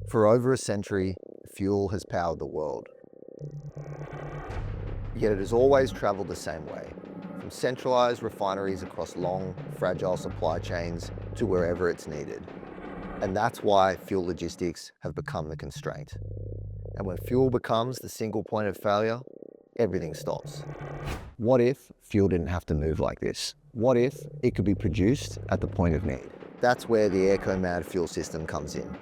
For over a century, fuel has powered the world. Yet it has always traveled the same way, from centralized refineries across long, fragile supply chains to wherever it's needed. And that's why fuel logistics have become the constraint. And when fuel becomes the single point of failure, everything stops. What if fuel didn't have to move like this? What if it could be produced at the point of need? That's where the AIRCO MAD Fuel System comes in.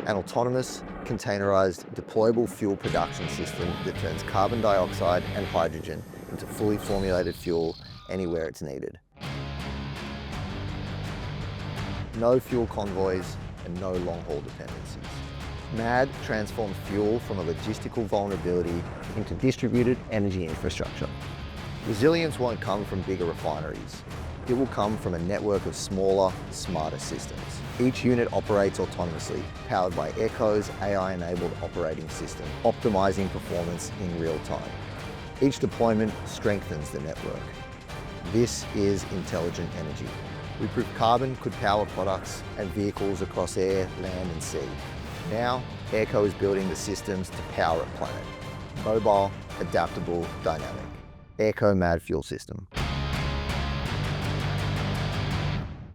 An autonomous, containerized, deployable fuel production system that turns carbon dioxide and hydrogen into fully formulated fuel anywhere it's needed. No fuel convoys and no long-haul dependencies. MAD transforms fuel from a logistical vulnerability into distributed energy infrastructure. Resilience won't come from bigger refineries. It will come from a network of smaller, smarter systems. Each unit operates autonomously, powered by AIRCO's AI-enabled operating system, optimizing performance in real time. Each deployment strengthens the network. This is intelligent energy. We proved carbon could power products and vehicles across air, land and sea. Now, AIRCO is building the systems to power a planet. Mobile, adaptable, dynamic. AIRCO MAD Fuel System.